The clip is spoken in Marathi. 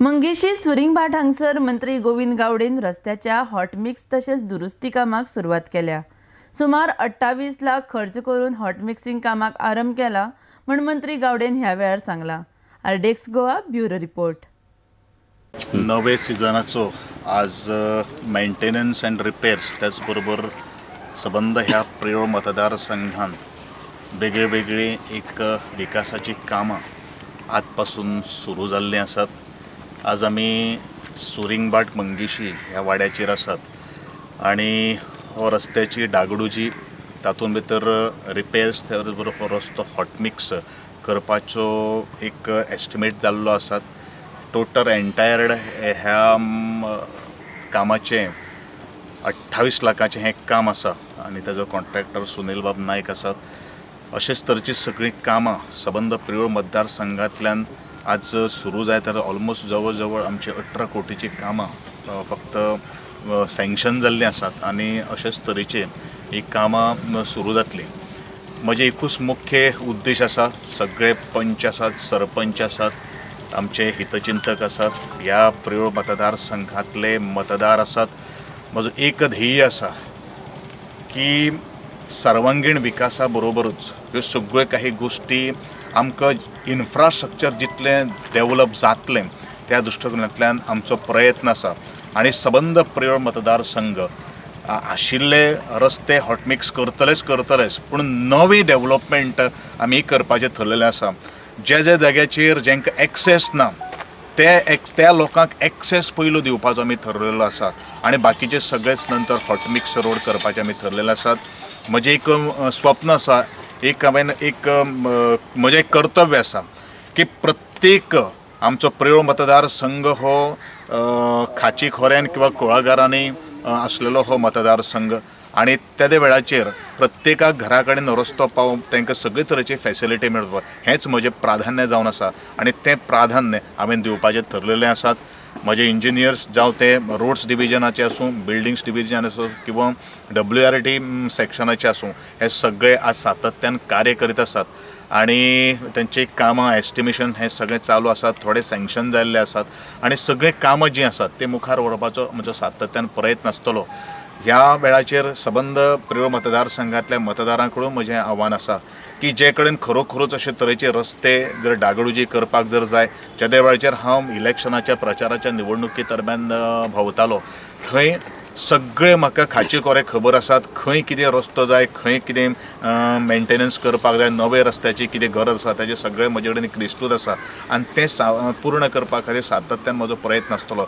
मंगेशी सुरिंगभाट हांगसर मंत्री गोविंद गावडेन रस्त्याच्या हॉटमिक्स तसेच दुरुस्ती कामाक सुरवात केल्या। सुमार 28 लाख खर्च करून हॉटमिक्सिंग कामाक आरंभ केला म्हण मंत्री गावडेन ह्या वेळार सांगला। आरडेक्स गोवा ब्युरो रिपोर्ट। नवे सिजनाचो आज मेंटेनन्स अँड रिपेअर्स त्याचबरोबर संबंध ह्या प्रियो मतदारसंघान वेगळी एक विकासाची कामां आजपासून सुरू जाल्लीं आसात। आज आमी सुरिंगभाट मंगेशी ह्या वाड्याचेर आसात आणि हो रस्त्याची डागडुजी तातूंत भितर रिपेअर्स त्याचबरोबर हो रस्तो हॉटमिक्स करपाचो एक एस्टिमेट जाल्लो आसा। टोटल एंटायर्ड ह्या कामाचे 28 लाखाचें हें काम आसा आणि ताजो कॉन्ट्रॅक्टर सुनील बाब नायक आसात। अशेच तरेची सगळीं कामां सबंद प्रियो मतदारसंघांतल्यान आज सुरू जायत ऑलमोस्ट जवळ जवळ आमची 18 कोटीची कामां फक्त सँक्शन जाल्लीं आसात आणि अशेच तरेची ही कामां सुरू जातली। म्हजे एकूच मुख्य उद्देश आसा, सगळे पंच आसात, सरपंच आसात, आमचे हितचिंतक आसात, ह्या प्रियो मतदारसंघातले मतदार आसात। म्हजो एक ध्येय आसा की सर्वांगीण विकासा बरोबरूच ह्यो सगळ्यो काही गोष्टी आमकां इन्फ्रास्ट्रक्चर जितलें डेव्हलप जातलें त्या दृश्टिकोनांतल्यान आमचो प्रयत्न आसा आणि सबंद प्रियो मतदारसंघ आशिल्ले रस्ते हॉटमिक्स करतलेच पूण नवी डेव्हलपमेंट आमी करपाचें थरलेलें आसा। ज्या जाग्याचेर जांकां एक्सेस ना त्या लोकांक एक्सेस पयलो दिवपाचो आमी थरलेलो आसा आणि बाकीचे सगळेच नंतर हॉटमिक्स रोड करपाचे आमी थरलेले आसात। म्हजें एक स्वप्न आसा, म्हजें एक कर्तव्य आसा की प्रत्येक आमचो प्रियो मतदारसंघ हो खाची खोऱ्यान किंवा कुळागरांनी आसलेलो हो मतदारसंघ आणि त्या वेळाचेर प्रत्येकाक घरा कडेन रस्तो पावोवप तांकां सगळे तरेची फॅसिलिटी मेळप हेंच म्हजें प्राधान्य जावन आसा आणि तें प्राधान्य हांवें दिवपाचें थरलेलें आसात। म्हजे इंजिनियर्स जावं ते रोड्स डिविजनाचे आसूं, बिल्डिंग्स डिविजन आसूं किंवा WRT सेक्शनाचे आसूं, हे सगळे आज सातत्यान कार्य करीत आसात आणि तेंची कामां एस्टिमेशन हे सगळें चालू आसात, थोडे सँक्शन जाल्ले आसात आणि सगळीं कामां जीं आसात ते मुखार व्हरपाचो म्हजो सातत्यान प्रयत्न आसतलो। ह्या वेळाचेर सबंद प्रियो मतदारसंघातल्या मतदारां कडून म्हजें आव्हान आसा की जे कडेन खरोखरूच अशे तरेचे रस्ते जर डागडुजी करपाक जर जाय, ज्या वेळाचेर हांव इलेक्शनाच्या प्रचाराच्या निवडणुकी दरम्यान भोंवतालो थंय सगळे म्हाका खाचे कोरे खबर आसात, खंय कितें रस्तो जाय, खंय कितें मेंटेनन्स करपाक जाय, नवे रस्त्याची कितें गरज आसा ताजे सगळे म्हजे कडेन एक लिस्टूच आसा आणि तें पूर्ण करपा खातीर सातत्यान म्हजो प्रयत्न आसतलो।